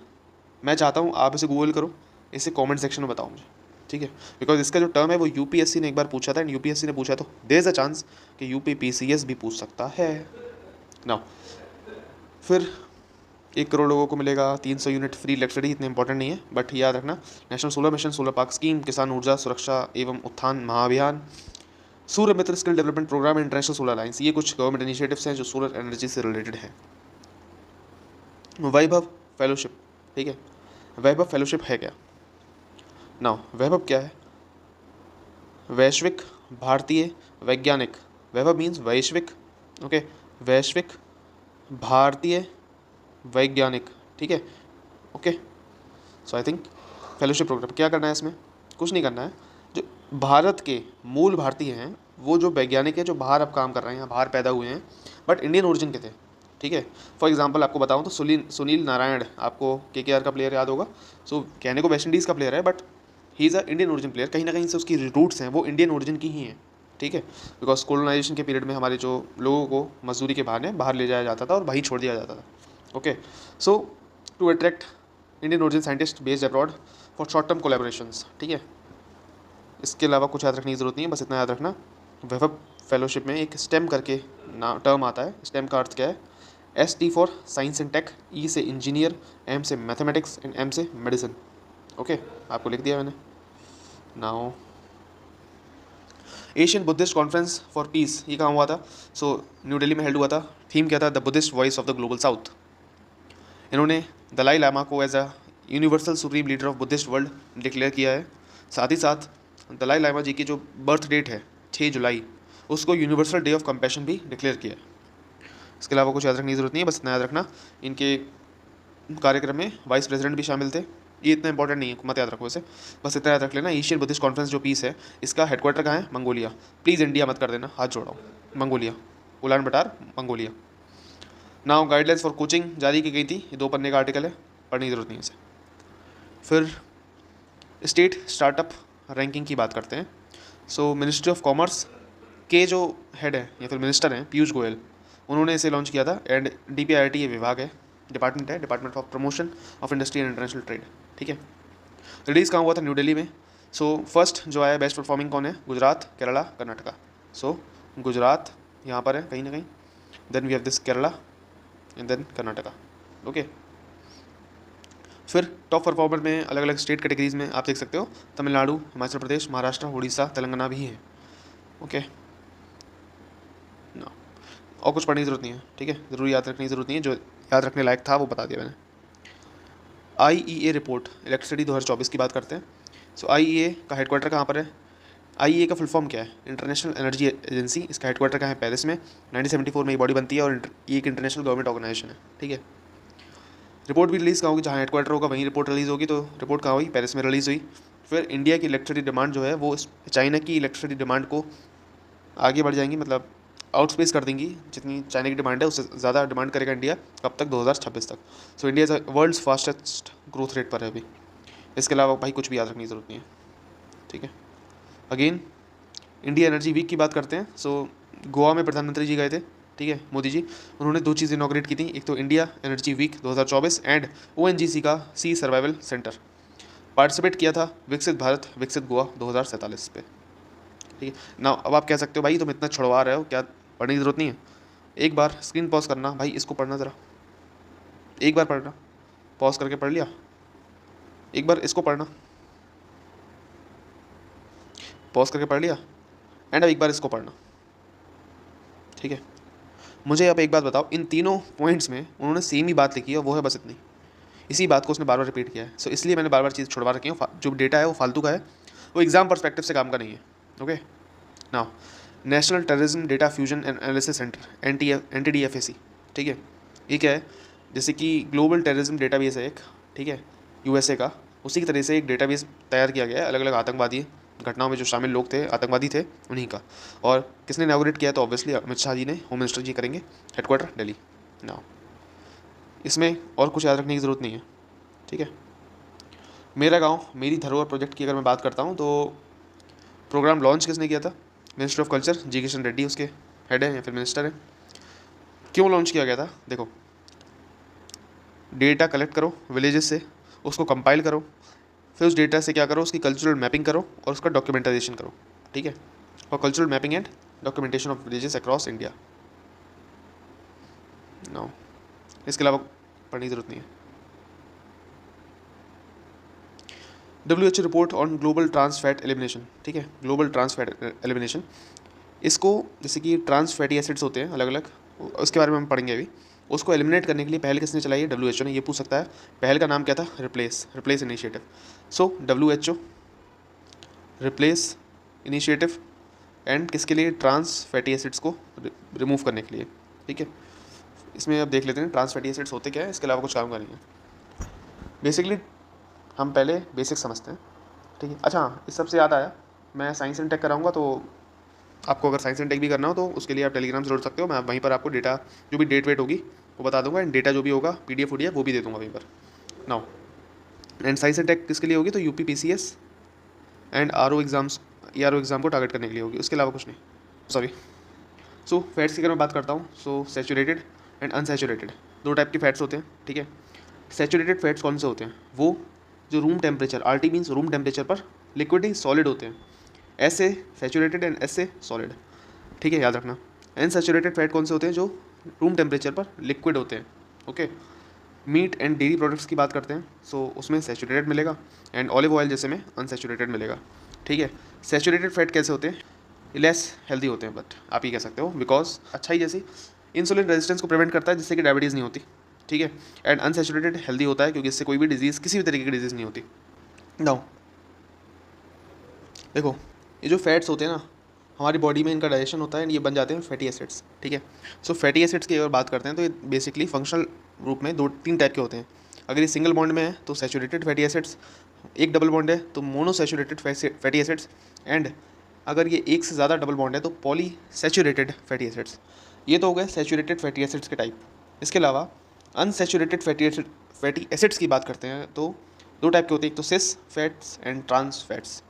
मैं चाहता हूँ आप इसे गूगल करो, इसे कमेंट सेक्शन में बताओ मुझे, ठीक है। बिकॉज इसका जो टर्म है वो यूपीएससी ने एक बार पूछा था, एंड यूपीएससी ने पूछा तो देयर इज अ चांस कि यूपीपीसीएस भी पूछ सकता है ना। फिर 1 करोड़ लोगों को मिलेगा 300 यूनिट फ्री इलेक्ट्रिसिटी, इतने इंपॉर्टेंट नहीं है, बट याद रखना national solar mission, solar park scheme, Kisan Urja Suraksha evam Utthan Mahabhiyan, Surya Mitra skill development programme, international solar alliance, ये कुछ गवर्नमेंट इनिशिएटिव्स हैं जो सोलर एनर्जी से रिलेटेड है। वैभव फेलोशिप, ठीक है। वैभव फेलोशिप है क्या? नाउ वैभव क्या है? वैश्विक भारतीय वैज्ञानिक, वैभव मीन्स वैश्विक, ओके, वैश्विक भारतीय वैज्ञानिक, ठीक है, okay. So I think fellowship programme क्या करना है इसमें? कुछ नहीं करना है। जो भारत के मूल भारतीय हैं, वो जो वैज्ञानिक हैं जो बाहर अब काम कर रहे हैं, बाहर पैदा हुए हैं बट इंडियन ओरिजिन के थे, ठीक है। फॉर एग्जांपल आपको बताऊं तो सुनील नारायण, आपको केकेआर का प्लेयर याद होगा। सो कहने को वेस्ट इंडीज़ का प्लेयर है, but he is a Indian origin player, कहीं ना कहीं से उसकी रूट्स हैं वो इंडियन ओरिजिन की ही हैं, ठीक है, बिकॉज कोलोनाइजेशन के पीरियड में हमारे जो लोगों को मजदूरी के बहाने बाहर ले जाया जाता था और वहीं छोड़ दिया जाता था। Okay, so to attract Indian origin scientist based abroad for short term collaborations, ठीक है। इसके अलावा कुछ याद रखने की ज़रूरत नहीं है, बस इतना याद रखना, वैभव फेलोशिप में एक स्टेम करके ना टर्म आता है। स्टेम का अर्थ क्या है? ST for science and tech, E से इंजीनियर, M से मैथमेटिक्स एंड M से मेडिसिन। ओके, आपको लिख दिया मैंने। Now Asian Buddhist conference for peace, ये कहाँ हुआ था? सो न्यू दिल्ली में हेल्ड हुआ था। थीम क्या था? The Buddhist voice of the global south. इन्होंने दलाई लामा को as a universal supreme leader of Buddhist world declare किया है। साथ ही साथ दलाई लामा जी की जो बर्थ डेट है 6 जुलाई, उसको यूनिवर्सल डे ऑफ कंपैशन भी डिक्लेयर किया है। इसके अलावा कुछ याद रखने की ज़रूरत नहीं है, बस इतना याद रखना, इनके कार्यक्रम में वाइस प्रेसिडेंट भी शामिल थे। ये इतना इंपॉर्टेंट नहीं है, मत याद रखो इसे, बस इतना याद रख लेना। एशियन बुद्धिस्ट कॉन्फ्रेंस जो पीस है, इसका हेडक्वार्टर कहाँ है? मंगोलिया। प्लीज़ इंडिया मत कर देना, हाथ जोड़ रहा हूँ। Mongolia, Ulaanbaatar, Mongolia. Now guidelines for coaching जारी की गई थी, ये 2 पन्ने का आर्टिकल है, पढ़ने की ज़रूरत नहीं है इसे। फिर स्टेट स्टार्टअप रैंकिंग की बात करते हैं। सो मिनिस्ट्री ऑफ कॉमर्स के जो हेड है या फिर मिनिस्टर हैं, पीयूष गोयल, उन्होंने इसे लॉन्च किया था। एंड DPIIT ये विभाग है, डिपार्टमेंट है, department of promotion of industry and international trade, ठीक है। रिलीज़ कहाँ हुआ था? न्यू दिल्ली में। सो फर्स्ट जो आया बेस्ट परफॉर्मिंग कौन है? गुजरात, केरला, कर्नाटका। सो गुजरात यहाँ पर है कहीं ना कहीं, then we have this Kerala and then Karnataka. Okay, फिर टॉप परफॉर्मर में अलग अलग स्टेट कैटेगरीज में आप देख सकते हो, तमिलनाडु, हिमाचल प्रदेश, महाराष्ट्र, उड़ीसा, तेलंगाना भी है। ओके, ना और कुछ पढ़ने की ज़रूरत नहीं है, ठीक है, ज़रूर याद रखने की ज़रूरत नहीं है, जो याद रखने लायक था वो बता दिया मैंने। IEA रिपोर्ट इलेक्ट्रिसिटी 2024 की बात करते हैं। सो IEA का हेडक्वार्टर कहाँ पर है? IEA का फुल फॉर्म क्या है? International energy agency. इसका हेडक्वार्टर कहाँ है? पेरिस में। 1974 में ये बॉडी बनती है और ये एक इंटरनेशनल गवर्नमेंट ऑर्गेनाइजेशन है, ठीक है। रिपोर्ट भी रिलीज़ कहाँ होगी? जहाँ हेडक्वार्टर होगा वहीं रिपोर्ट रिलीज़ होगी। तो रिपोर्ट कहाँ हुई? पेरिस में रिलीज़ हुई। फिर इंडिया की इलेक्ट्रिसिटी डिमांड जो है वो चाइना की इलेक्ट्रिसिटी डिमांड को आगे बढ़ जाएंगी, मतलब आउटस्पेस कर देंगी। जितनी चाइना की डिमांड है उससे ज़्यादा डिमांड करेगा इंडिया, कब तक? 2026 तक। So India is world's fastest growth rate पर है अभी। इसके अलावा भाई कुछ भी याद रखने की ज़रूरत नहीं है, ठीक है। अगेन इंडिया एनर्जी वीक की बात करते हैं। सो गोवा में प्रधानमंत्री जी गए थे, ठीक है, मोदी जी। उन्होंने 2 चीज़ इनॉग्रेट की थी, एक तो India energy week 2024 and ONGC का सी सर्वाइवल सेंटर। पार्टिसिपेट किया था विकसित भारत विकसित गोवा 2047 पे, ठीक है ना। अब आप कह सकते हो भाई तुम इतना छुड़वा रहे हो, क्या पढ़ने की ज़रूरत नहीं है? एक बार स्क्रीन पॉज करना भाई, इसको पढ़ना ज़रा, एक बार पढ़ना, पॉज करके पढ़ लिया, एक बार इसको पढ़ना, पॉज करके पढ़ लिया, एंड अब एक बार इसको पढ़ना, ठीक है। मुझे अब एक बात बताओ, इन तीनों पॉइंट्स में उन्होंने सेम ही बात लिखी है, वो है बस इतनी, इसी बात को उसने बार बार रिपीट किया है। सो इसलिए मैंने बार बार चीज़ छुड़वा रखी है। जो डेटा है वो फालतू का है, वो एग्जाम पर्सपेक्टिव से काम का नहीं है। Okay, now national terrorism data fusion and analysis centre, NTDFAC, ठीक है। ये क्या है? जैसे कि ग्लोबल टेररिज्म डेटाबेस है एक, ठीक है, USA का, उसी की तरह से एक डेटाबेस तैयार किया गया है अलग अलग आतंकवादी घटनाओं में जो शामिल लोग थे, आतंकवादी थे, उन्हीं का। और किसने इनॉग्रेट किया? तो ऑब्वियसली अमित शाह जी ने, होम मिनिस्टर जी करेंगे, हेडक्वार्टर दिल्ली। नाउ इसमें और कुछ याद रखने की ज़रूरत नहीं है, ठीक है। मेरा गांव मेरी धरोहर प्रोजेक्ट की अगर मैं बात करता हूँ तो प्रोग्राम लॉन्च किसने किया था? मिनिस्टर ऑफ कल्चर जी किशन रेड्डी उसके हेड है या फिर मिनिस्टर है। क्यों लॉन्च किया गया था? देखो, डेटा कलेक्ट करो विलेजेस से, उसको कंपाइल करो, फिर उस डेटा से क्या करो? उसकी कल्चरल मैपिंग करो और उसका डॉक्यूमेंटाइजेशन करो, ठीक है, और cultural mapping and documentation of villages across India. No, इसके अलावा पढ़ने की ज़रूरत नहीं है। WHO report on global trans fat elimination, ठीक है, ग्लोबल ट्रांस फैट एलिमिनेशन। इसको जैसे कि ट्रांस फैटी एसिड्स होते हैं अलग अलग, उसके बारे में हम पढ़ेंगे अभी। उसको एलिमिनेट करने के लिए पहल किसने चलाई है? WHO ने। ये पूछ सकता है पहल का नाम क्या था? Replace initiative. So WHO replace initiative, and किसके लिए? ट्रांस फैटी एसिड्स को रिमूव करने के लिए, ठीक है। इसमें अब देख लेते हैं ट्रांस फैटी एसिड्स होते क्या है, इसके अलावा कुछ काम का नहीं है। बेसिकली हम पहले बेसिक समझते हैं, ठीक है। अच्छा, इस सबसे याद आया, मैं साइंस एंड टेक कराऊंगा, तो आपको अगर साइंस एंड टेक भी करना हो तो उसके लिए आप टेलीग्राम से जोड़ सकते हो। मैं वहीं पर आपको डेटा जो भी डेट वेट होगी वो बता दूंगा, एंड डेटा जो भी होगा PDF वो भी दे दूंगा वहीं पर। Now and science and tech किसके लिए होगी? तो UP PCS and R exam को टारगेट करने के लिए होगी, उसके अलावा कुछ नहीं, सॉरी। सो फैट्स की अगर मैं बात करता हूँ, सो सैचुरेटेड एंड अनसैचुरेटेड दो टाइप के फैट्स होते हैं, ठीक है। सैचुरेटेड फैट्स कौन से होते हैं? वो जो room temperature, RT means room temperature पर लिक्विड सॉलिड होते हैं, ऐसे सैचुरेटेड एंड ऐसे सॉलिड, ठीक है, याद रखना। अनसैचुरेटेड फैट कौन से होते हैं? जो रूम टेम्परेचर पर लिक्विड होते हैं, okay. Meat and dairy products की बात करते हैं, सो उसमें सैचुरेटेड मिलेगा, एंड ऑलिव ऑयल जैसे में अनसैचुरेटेड मिलेगा, ठीक है। सैचुरेटेड फैट कैसे होते हैं? लेस हेल्दी होते हैं, बट आप ये कह सकते हो, बिकॉज अच्छाई जैसी इंसुलिन रेजिस्टेंस को प्रिवेंट करता है, जिससे कि डायबिटीज़ नहीं होती, ठीक है। एंड अनसैचुरेटेड हेल्दी होता है, क्योंकि इससे कोई भी डिजीज़, किसी भी तरीके की डिजीज़ नहीं होती। नाउ देखो, ये जो फैट्स होते हैं ना, हमारी बॉडी में इनका डाइजेशन होता है, एंड ये बन जाते हैं फैटी एसिड्स, ठीक है। सो फैटी एसिड्स की अगर बात करते हैं तो ये बेसिकली फंक्शनल रूप में 2-3 टाइप के होते हैं। अगर ये सिंगल बॉन्ड में है तो सैचुरेटेड फैटी एसिड्स, एक डबल बॉन्ड है तो मोनोसैचुरेटेड फैटी एसिड्स, एंड अगर ये एक से ज़्यादा डबल बॉन्ड है तो पॉलीसैचुरेटेड फैटी एसिड्स। ये तो हो गए सैचुरेटेड फैटी एसिड्स के टाइप। इसके अलावा अनसैचुरेटेड फैटी एसिड्स की बात करते हैं तो दो टाइप के होते हैं, एक तो सिस फैट्स एंड ट्रांस फैट्स।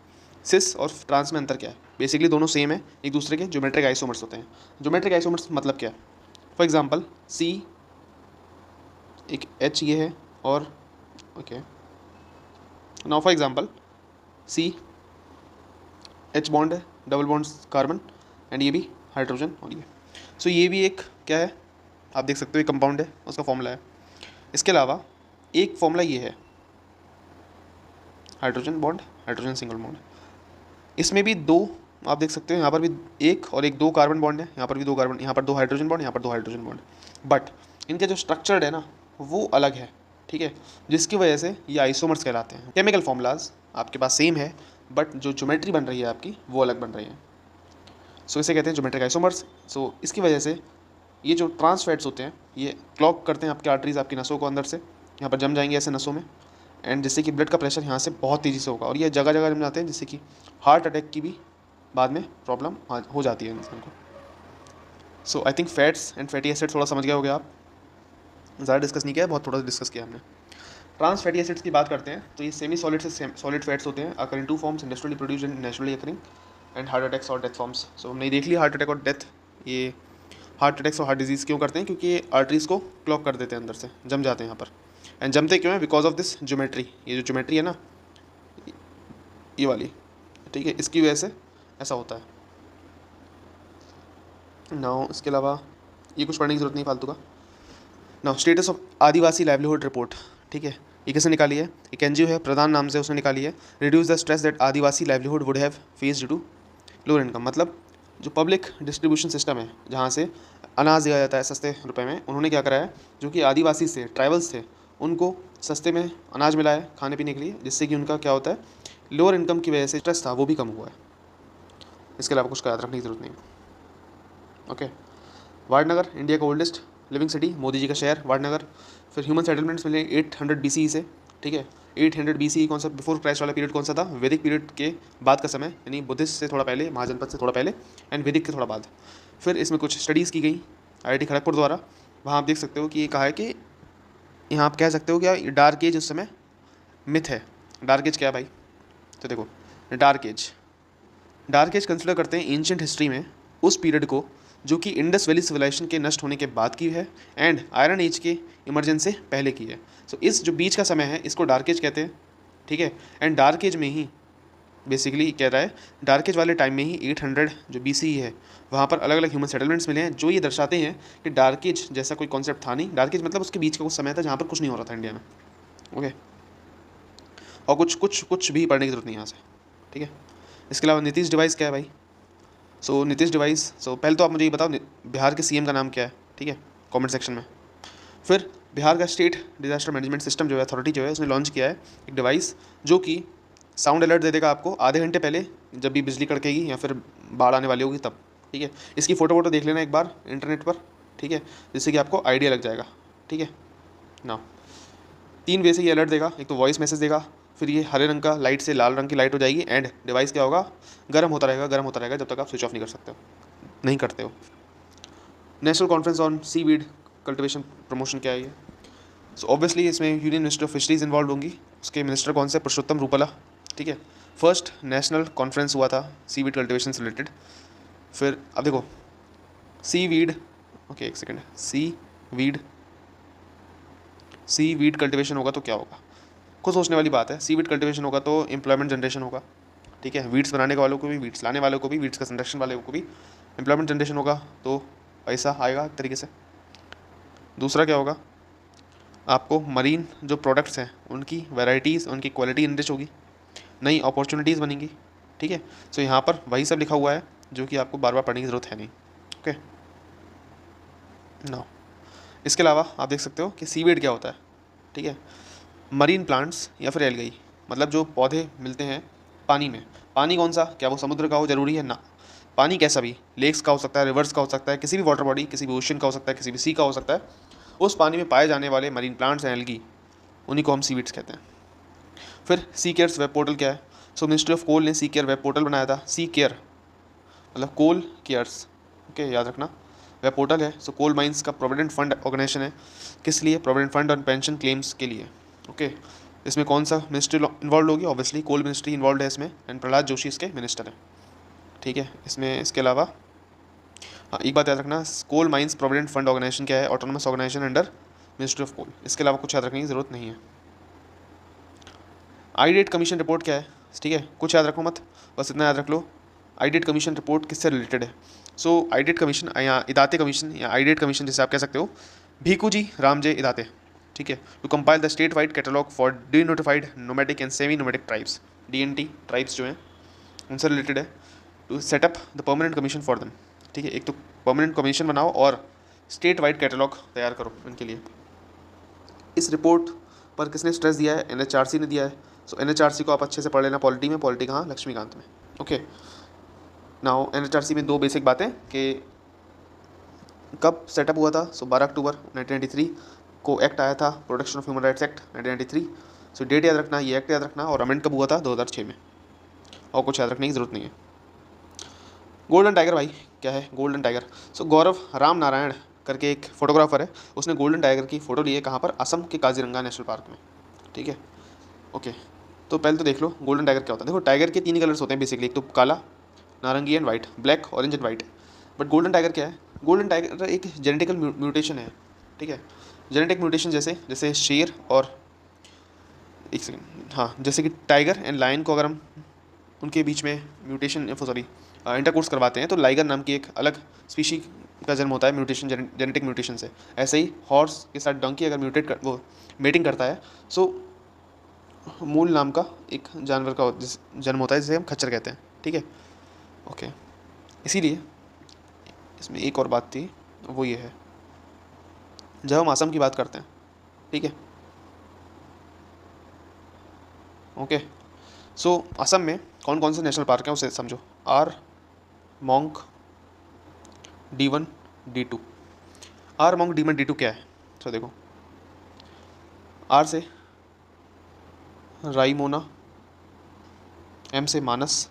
सिस और ट्रांस में अंतर क्या है? बेसिकली दोनों सेम है, एक दूसरे के ज्योमेट्रिक आइसोमर्स होते हैं। ज्योमेट्रिक आइसोमर्स मतलब क्या है? फॉर एग्जांपल सी, एक एच ये है, और okay, now for example C H bond है, डबल बॉन्ड कार्बन, एंड ये भी हाइड्रोजन, और ये सो ये भी एक क्या है, आप देख सकते हो, एक कंपाउंड है, उसका फॉर्मूला है। इसके अलावा एक फॉर्मूला ये है, hydrogen bond, hydrogen single bond. इसमें भी दो, आप देख सकते हो, यहाँ पर भी एक और एक, दो कार्बन बॉन्ड है, यहाँ पर भी दो कार्बन, यहाँ पर दो हाइड्रोजन बॉन्ड, यहाँ पर दो हाइड्रोजन बॉन्ड, बट इनके जो स्ट्रक्चर्ड है ना वो अलग है, ठीक है, जिसकी वजह से ये आइसोमर्स कहलाते हैं। केमिकल फॉर्मूलाज आपके पास सेम है, बट जो ज्योमेट्री बन रही है आपकी वो अलग बन रही है, सो इसे कहते हैं ज्योमेट्रिक आइसोमर्स। सो इसकी वजह से ये जो ट्रांस फैट्स होते हैं ये क्लॉग करते हैं आपकी आर्टरीज, आपकी नसों को अंदर से, यहाँ पर जम जाएंगे ऐसे नसों में, एंड जिससे कि ब्लड का प्रेशर यहाँ से बहुत तेज़ी से होगा, और ये जगह जगह जम जाते हैं, जिससे कि हार्ट अटैक की भी बाद में प्रॉब्लम हो जाती है इंसान को। So I think fats and fatty acids थोड़ा समझ गए होगे आप, ज़्यादा डिस्कस नहीं किया, बहुत थोड़ा डिस्कस किया हमने। ट्रांस फैटी एसिड्स की बात करते हैं तो ये सेमी सॉलिड से सॉलिड फैट्स होते हैं, occur in two forms, industrially produced and naturally occurring, and heart attacks और डेथ फॉर्म्स। सो हमने देख लिया हार्ट अटैक और डेथ, ये हार्ट अटैक्स और हार्ट डिजीज़ क्यों करते हैं? क्योंकि ये आर्टरीज़ को क्लॉग कर देते हैं, अंदर से जम जाते हैं यहाँ पर, एंड जमते क्यों है? बिकॉज ऑफ दिस ज्योमेट्री, ये जो ज्योमेट्री है ना, ये वाली, ठीक है, इसकी वजह से ऐसा होता है। नाउ इसके अलावा ये कुछ पढ़ने की जरूरत नहीं फालतू का। Now status of Adivasi livelihood report, ठीक है, ये किसने निकाली है? एक एनजीओ है, प्रधान नाम से उसने निकाली है। Reduce the stress that Adivasi livelihood would have face due to lower income. मतलब जो पब्लिक डिस्ट्रीब्यूशन सिस्टम है, जहाँ से अनाज दिया जाता है सस्ते रुपए में, उन्होंने क्या करा है, जो कि आदिवासी से ट्राइबल्स थे उनको सस्ते में अनाज मिला है खाने पीने के लिए, जिससे कि उनका क्या होता है, लोअर इनकम की वजह से स्ट्रेस था वो भी कम हुआ है। इसके अलावा कुछ का याद रखने की जरूरत नहीं। ओके, वाडनगर इंडिया का oldest living city, Modi ji का शहर वाडनगर। फिर ह्यूमन सेटलमेंट्स मिले 800 BCE से, ठीक है। 800 BCE कौन सा? बिफोर क्राइस्ट वाला पीरियड कौन सा था? वैदिक पीरियड के बाद का समय, यानी बुद्धिस्ट से थोड़ा पहले, महाजनपद से थोड़ा पहले, एंड वैदिक के थोड़ा बाद। फिर इसमें कुछ स्टडीज़ की गई IIT खड़गपुर द्वारा। वहाँ आप देख सकते हो कि ये कहा है कि यहाँ आप कह सकते हो क्या डार्क एज उस समय मिथ है। डार्क एज क्या है भाई? तो देखो, डार्क एज कंसिडर करते हैं एंशिएंट हिस्ट्री में उस पीरियड को जो कि इंडस वैली सिविलाइजेशन के नष्ट होने के बाद की है, एंड आयरन एज के इमरजेंस से पहले की है। सो इस जो बीच का समय है इसको डार्क एज कहते हैं, ठीक है। एंड डार्क एज में ही बेसिकली कह रहा है, डार्क एज वाले टाइम में ही 800 जो BCE है वहाँ पर अलग अलग ह्यूमन सेटलमेंट्स मिले हैं, जो ये दर्शाते हैं कि डार्क एज जैसा कोई कॉन्सेप्ट था नहीं। डार्क एज मतलब उसके बीच का कुछ समय था जहाँ पर कुछ नहीं हो रहा था इंडिया में, ओके। और कुछ भी पढ़ने की जरूरत नहीं यहाँ से, ठीक है। इसके अलावा नीतीश डिवाइस क्या है भाई? सो नीतीश डिवाइस, सो पहले तो आप मुझे ये बताओ बिहार के CM का नाम क्या है, ठीक है, कमेंट सेक्शन में। फिर बिहार का स्टेट डिजास्टर मैनेजमेंट सिस्टम जो है, अथॉरिटी जो है, उसने लॉन्च किया है एक डिवाइस जो कि साउंड अलर्ट दे देगा आपको आधे घंटे पहले, जब भी बिजली कड़केगी या फिर बाढ़ आने वाली होगी तब, ठीक है। इसकी फ़ोटो देख लेना एक बार इंटरनेट पर, ठीक है, जिससे कि आपको आइडिया लग जाएगा, ठीक है ना। 3 वे से ये अलर्ट देगा, एक तो वॉइस मैसेज देगा, फिर ये हरे रंग का लाइट से लाल रंग की लाइट हो जाएगी, एंड डिवाइस क्या होगा, गर्म होता रहेगा जब तक आप स्विच ऑफ नहीं करते हो। National conference on seaweed cultivation promotion क्या है ये? सो ऑब्वियसली इसमें union minister of fisheries involve होंगी। उसके मिनिस्टर कौन से? पुरुषोत्तम रूपाला, ठीक है। फर्स्ट नेशनल कॉन्फ्रेंस हुआ था सीवीड कल्टिवेशन से रिलेटेड। फिर अब देखो सीवीड, ओके एक सेकेंड, सीवीड कल्टिवेशन होगा तो क्या होगा, खुद सोचने वाली बात है। सीवीड कल्टिवेशन होगा तो एम्प्लॉयमेंट जनरेशन होगा, ठीक है, वीड्स बनाने वालों को भी, वीड्स लाने वालों को भी, वीड्स का संरक्षण वालों को भी एम्प्लॉयमेंट जनरेशन होगा, तो पैसा आएगा एक तरीके से। दूसरा क्या होगा, आपको मरीन जो प्रोडक्ट्स हैं उनकी वैरायटीज़, उनकी क्वालिटी इनरिच होगी, नई अपॉर्चुनिटीज़ बनेंगी, ठीक है। सो यहाँ पर वही सब लिखा हुआ है जो कि आपको बार बार पढ़ने की ज़रूरत है नहीं, ओके ना। इसके अलावा आप देख सकते हो कि सीवीड क्या होता है, ठीक है, मरीन प्लांट्स या फिर एल्गी, मतलब जो पौधे मिलते हैं पानी में। पानी कौन सा, क्या वो समुद्र का हो जरूरी है ना, पानी कैसा भी, लेक्स का हो सकता है, रिवर्स का हो सकता है, किसी भी वाटर बॉडी, किसी भी ओशन का हो सकता है, किसी भी सी का हो सकता है, उस पानी में पाए जाने वाले मरीन प्लांट्स एंड एल्गी, उन्हीं को हम सीवीड्स कहते हैं। फिर सी केयर्स वेब पोर्टल क्या है, सो मिनिस्ट्री ऑफ कोल ने सी केयर वेब पोर्टल बनाया था। सी केयर मतलब कोल केयर्स, ओके याद रखना, वेब पोर्टल है। सो कोल माइंस का प्रोविडेंट फंड ऑर्गेनाइजेशन है, किस लिए, प्रोविडेंट फंड और पेंशन क्लेम्स के लिए, ओके। इसमें कौन सा मिनिस्ट्री इन्वॉल्व होगी, ऑब्वियसली कोल मिनिस्ट्री इन्वॉल्व है इसमें, एंड प्रहलाद जोशी इसके मिनिस्टर हैं, ठीक है। इसमें इसके अलावा हाँ एक बात याद रखना, coal mines provident fund organisation क्या है, autonomous organisation under ministry of coal. इसके अलावा कुछ याद रखने की जरूरत नहीं है। आईडेट कमीशन रिपोर्ट क्या है, ठीक है, कुछ याद रखो मत, बस इतना याद रख लो। आईडेट कमीशन रिपोर्ट किससे रिलेटेड है, सो आईडेट कमीशन या इदाते कमीशन या आईडेट कमीशन जैसे आप कह सकते हो, भीकू जी रामजे इदाते, ठीक है, to compile the state wide catalogue for de notified nomadic and semi nomadic tribes, DNT tribes जो हैं उनसे रिलेटेड है, to set up the permanent commission for them, ठीक है। एक तो परमानेंट कमीशन बनाओ और स्टेट वाइड कैटलॉग तैयार करो उनके लिए। इस रिपोर्ट पर किसने स्ट्रेस दिया है, NHRC ने दिया है। सो NHRC को आप अच्छे से पढ़ लेना, पॉलिटी में, पॉलिटी कहाँ, लक्ष्मीकांत में, ओके। नाउ NHRC में दो बेसिक बातें कि कब सेटअप हुआ था, सो 12 अक्टूबर 1993 को एक्ट आया था, protection of human rights act 1993। So date याद रखना, ये एक्ट याद रखना, और अमेंड कब हुआ था, 2006 में, और कुछ याद रखने की ज़रूरत नहीं है। गोल्डन टाइगर भाई क्या है, गोल्डन टाइगर, सो गौरव राम नारायण करके एक फोटोग्राफर है, उसने गोल्डन टाइगर की फ़ोटो ली है, कहाँ पर, असम के काजीरंगा नेशनल पार्क में, ठीक है, ओके। तो पहले तो देख लो गोल्डन टाइगर क्या होता है। देखो टाइगर के तीन कलर्स होते हैं बेसिकली, एक तो काला, नारंगी and white, black, orange and white. But golden tiger क्या है, गोल्डन टाइगर एक जेनेटिकल म्यूटेशन है, ठीक है, जेनेटिक म्यूटेशन जैसे जैसे शेर और एक सेकेंड, हाँ, जैसे कि टाइगर एंड लायन को अगर हम उनके बीच में म्यूटेशन सॉरी इंटरकोर्स करवाते हैं तो लाइगर नाम की एक अलग स्पीशी का जन्म होता है म्यूटेशन, जेनेटिक म्यूटेशन से। ऐसे ही हॉर्स के साथ डंकी अगर म्यूटेट कर वो मेटिंग करता है, सो मूल नाम का एक जानवर का जन्म होता है जिसे हम खच्चर कहते हैं, ठीक है, ओके। इसीलिए इसमें एक और बात थी, वो ये है, जब हम असम की बात करते हैं, ठीक है, ओके, सो असम में कौन कौन से नेशनल पार्क हैं उसे समझो, are monk D1 D2। Are monk D1 D2 क्या है, तो देखो आर से राईमोना, एम से मानस,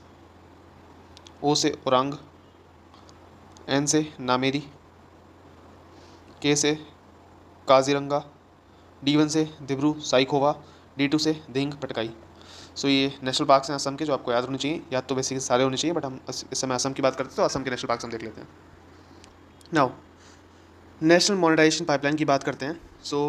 ओ से ओरांग, एन से नामेरी, के से काजीरंगा, D1 से दिब्रू साइखोवा, D2 से धिंग पटकाई। सो ये नेशनल पार्क्स हैं असम के जो आपको याद होने चाहिए, याद तो बेसिकली सारे होने चाहिए, बट हम इस समय असम की बात करते हैं तो असम के नेशनल पार्क्स हम देख लेते हैं। नाउ नेशनल मोनेटाइजेशन पाइपलाइन की बात करते हैं। सो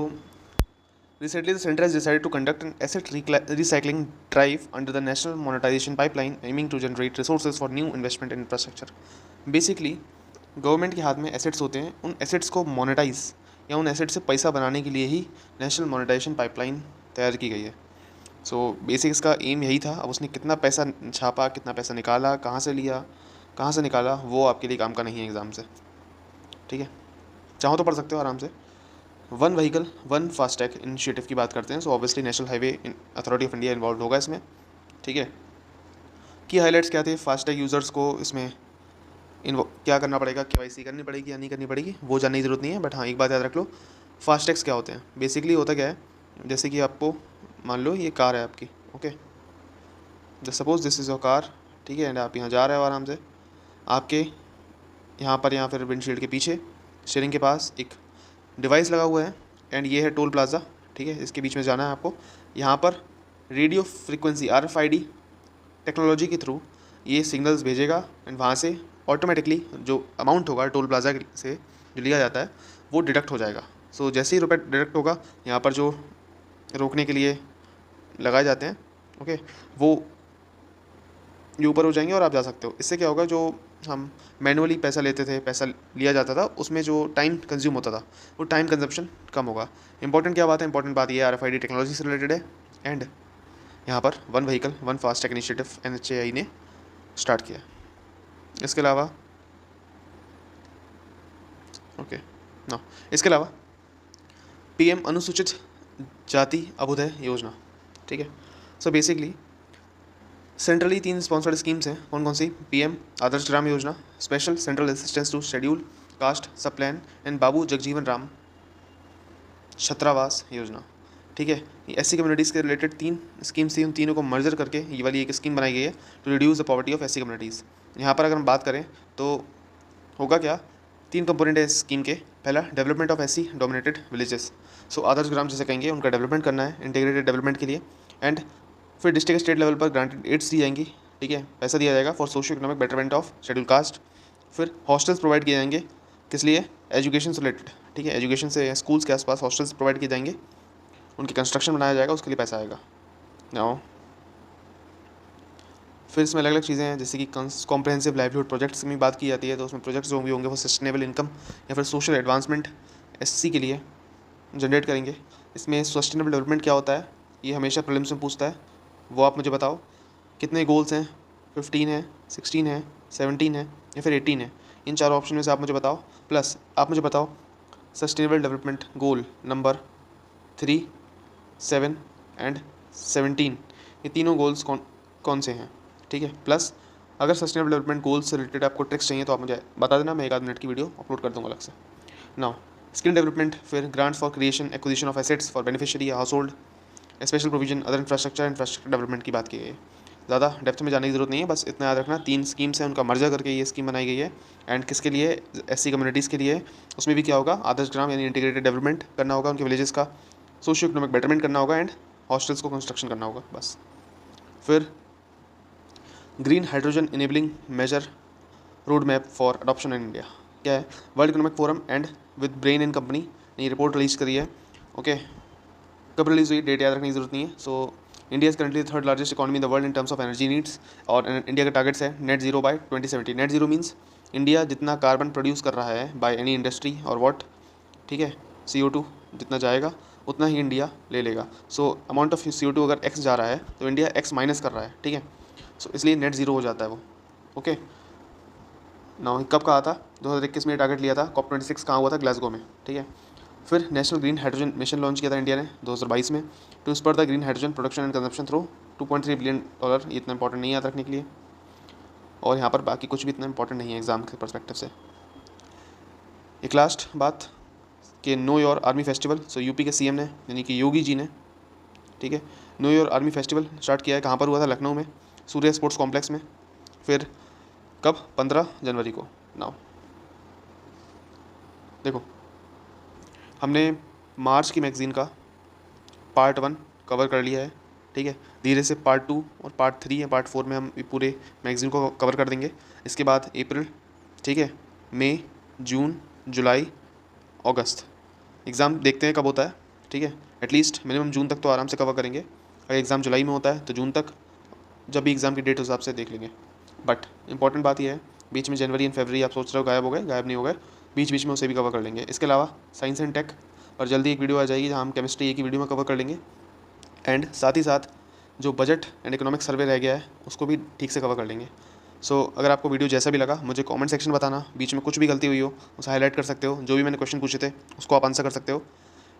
recently the center has decided to conduct an asset recycling drive under the national monetization pipeline aiming to generate resources for new investment in infrastructure। Basically government के हाथ में एसेट्स होते हैं, उन एसेट्स को मोनेटाइज या उन एसेट्स से पैसा बनाने के लिए ही नेशनल मोनेटाइजेशन पाइपलाइन तैयार की गई है। सो बेसिक इसका एम यही था। अब उसने कितना पैसा छापा, कितना पैसा निकाला, कहाँ से लिया, कहाँ से निकाला, वो आपके लिए काम का नहीं है एग्ज़ाम से, ठीक है, चाहो तो पढ़ सकते हो आराम से। One vehicle one FASTag initiative की बात करते हैं, so obviously national highway authority of India involve होगा इसमें, ठीक है। की हाईलाइट्स क्या थे, फास्टैग यूज़र्स को इसमें क्या करना पड़ेगा, KYC करनी पड़ेगी या नहीं करनी पड़ेगी वो जानने की ज़रूरत नहीं है, बट हाँ एक बात याद रख लो, फास्टैग्स क्या होते हैं। बेसिकली होता क्या है, जैसे कि आपको मान लो ये कार है आपकी, okay, just suppose this is your car, ठीक है, एंड आप यहाँ जा रहे हो आराम से, आपके यहाँ पर या फिर विंडशील्ड के पीछे स्टीयरिंग के पास एक डिवाइस लगा हुआ है, एंड ये है टोल प्लाज़ा, ठीक है, इसके बीच में जाना है आपको। यहाँ पर रेडियो फ्रीक्वेंसी RFID टेक्नोलॉजी के थ्रू ये सिग्नल्स भेजेगा एंड वहाँ से ऑटोमेटिकली जो अमाउंट होगा टोल प्लाजा से जो लिया जाता है वो डिडक्ट हो जाएगा। सो जैसे ही रुपये डिडक्ट होगा, यहाँ पर जो रोकने के लिए लगाए जाते हैं, ओके, वो ये ऊपर हो जाएंगे और आप जा सकते हो। इससे क्या होगा, जो हम मैनुअली पैसा लेते थे, पैसा लिया जाता था, उसमें जो टाइम कंज्यूम होता था वो टाइम कंजप्शन कम होगा। इंपॉर्टेंट क्या बात है, इंपॉर्टेंट बात ये RFID टेक्नोलॉजी से रिलेटेड है एंड यहाँ पर one vehicle one FASTag initiative NHAI ने स्टार्ट किया। इसके अलावा इसके अलावा PM अनुसूचित जाति अभ्युदय योजना, ठीक है। So basically centrally 3 sponsored schemes हैं। कौन कौन सी? PM Adarsh Gram Yojana, special central assistance to schedule caste sub plan and Babu Jagjivan Ram Chhatrawas Yojana, ठीक है। ये SC कम्युनिटीज़ के रिलेटेड 3 स्कीम्स थी, उन तीनों को मर्जर करके ये वाली एक स्कीम बनाई गई है to reduce the poverty of SC communities. यहाँ पर अगर हम बात करें तो होगा क्या, 3 कंपोनेंट है इस स्कीम के। पहला, development of SC dominated villages. So Adarsh Gram जैसे कहेंगे, उनका डेवलपमेंट करना है इंटीग्रेटेड डेवलपमेंट के लिए। एंड फिर डिस्ट्रिक्ट स्टेट लेवल पर ग्रांटेड एड्स दी जाएंगी, ठीक है, पैसा दिया जाएगा for socio economic betterment of schedule caste. फिर हॉस्टल्स प्रोवाइड किए जाएंगे, किस लिए? एजुकेशन से रिलेटेड, ठीक है, एजुकेशन से स्कूल्स के आसपास हॉस्टल्स प्रोवाइड किए जाएंगे, उनके कंस्ट्रक्शन बनाया जाएगा, उसके लिए पैसा आएगा। नाउ फिर इसमें अलग अलग चीज़ें हैं, जैसे कि कॉम्प्रहेंसिव लाइवलीहुड प्रोजेक्ट्स की बात की जाती है, तो उसमें प्रोजेक्ट्स जो भी होंगे वो सस्टेनेबल इनकम या फिर सोशल एडवांसमेंट SC के लिए जनरेट करेंगे। इसमें सस्टेनेबल डेवलपमेंट क्या होता है, ये हमेशा प्रीलिम्स में पूछता है, वो आप मुझे बताओ। कितने गोल्स हैं? 15 है, 16 है, 17 है या फिर 18 है? इन चारों ऑप्शन में से आप मुझे बताओ। प्लस आप मुझे बताओ sustainable development goal number 3, 7 and 17, ये तीनों गोल्स कौन से हैं, ठीक है। प्लस अगर सस्टेनेबल डेवलपमेंट गोल्स से रिलेटेड आपको ट्रिक्स चाहिए तो आप मुझे बता देना, मैं 1 आध मिनट की वीडियो अपलोड कर दूँगा अलग से। नाउ स्किल डेवलपमेंट, फिर grants for creation acquisition of assets for beneficiary house hold, special provision other infrastructure development की बात की गई है। ज़्यादा डेप्थ में जाने की ज़रूरत नहीं है, बस इतना याद रखना 3 स्कीम्स हैं, उनका मर्जर करके ये स्कीम बनाई गई है। एंड किसके लिए? SC कम्युनिटीज़ के लिए। उसमें भी क्या होगा, आदर्श ग्राम यानी इंटीग्रेटेड डेवलपमेंट करना होगा उनके विलेजेस का, सोशियो इकोनॉमिक बेटरमेंट करना होगा एंड हॉस्टल्स को कंस्ट्रक्शन करना होगा, बस। फिर green hydrogen enabling major road map for adoption in India, क्या है? World economic forum and with Bain and company ने रिपोर्ट रिलीज करी है, ओके। कब रिलीज हुई, डेट याद रखने की जरूरत नहीं है। So India is currently third largest economy in the world in terms of energy needs, और इंडिया का टारगेट्स है net zero by 2070। Net zero means India जितना कार्बन प्रोड्यूस कर रहा है बाय एनी इंडस्ट्री और व्हाट, ठीक है, CO2 जितना जाएगा उतना ही इंडिया ले लेगा। सो अमाउंट ऑफ CO2 अगर X जा रहा है तो इंडिया X माइनस कर रहा है, ठीक है। सो इसलिए नेट जीरो हो जाता है वो, ओके। ना कब कहा था? 2021 में टारगेट लिया था। COP26 कहाँ हुआ था? ग्लासगो में, ठीक है। फिर national green hydrogen mission launch किया था इंडिया ने 2022 में, to spur the green hydrogen production and consumption through $2.3 billion. ये इतना इंपॉर्टेंट नहीं है याद रखने के लिए, और यहाँ पर बाकी कुछ भी इतना इंपॉर्टेंट नहीं है एग्जाम के परस्पेक्टिव से। एक लास्ट बात कि know your army festival, so UP के CM ने यानी कि योगी जी ने, ठीक है, know your army festival start किया है। कहाँ पर हुआ था? लखनऊ में, सूर्य स्पोर्ट्स कॉम्प्लेक्स में। फिर कब? 15 जनवरी को। नाउ देखो, हमने मार्च की मैगज़ीन का पार्ट 1 कवर कर लिया है, ठीक है। धीरे से पार्ट 2 और पार्ट 3 या पार्ट 4 में हम पूरे मैगज़ीन को कवर कर देंगे। इसके बाद अप्रैल, ठीक है, मई, जून, जुलाई, अगस्त एग्ज़ाम देखते हैं कब होता है, ठीक है। एटलीस्ट मिनिमम जून तक तो आराम से कवर करेंगे। अगर एग्ज़ाम जुलाई में होता है तो जून तक, जब भी एग्ज़ाम की डेट हिसाब से देख लेंगे। बट इंपॉर्टेंट बात यह है, बीच में जनवरी एंड फरवरी आप सोच रहे हो गायब हो गए, गायब नहीं हो गए, बीच बीच में उसे भी कवर कर लेंगे। इसके अलावा साइंस एंड टेक और जल्दी एक वीडियो आ जाएगी जहाँ हम केमिस्ट्री एक ही वीडियो में कवर कर लेंगे। एंड साथ ही साथ जो बजट एंड इकोनॉमिक सर्वे रह गया है उसको भी ठीक से कवर कर लेंगे। सो अगर आपको वीडियो जैसा भी लगा मुझे कमेंट सेक्शन में बताना, बीच में कुछ भी गलती हुई हो उसे हाईलाइट कर सकते हो, जो भी मैंने क्वेश्चन पूछे थे उसको आप आंसर कर सकते हो।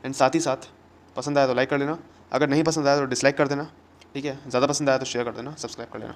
एंड साथ ही साथ पसंद आया तो लाइक कर लेना, अगर नहीं पसंद आया तो डिसलाइक कर देना, ठीक है। ज़्यादा पसंद आया तो शेयर कर देना, सब्सक्राइब कर लेना।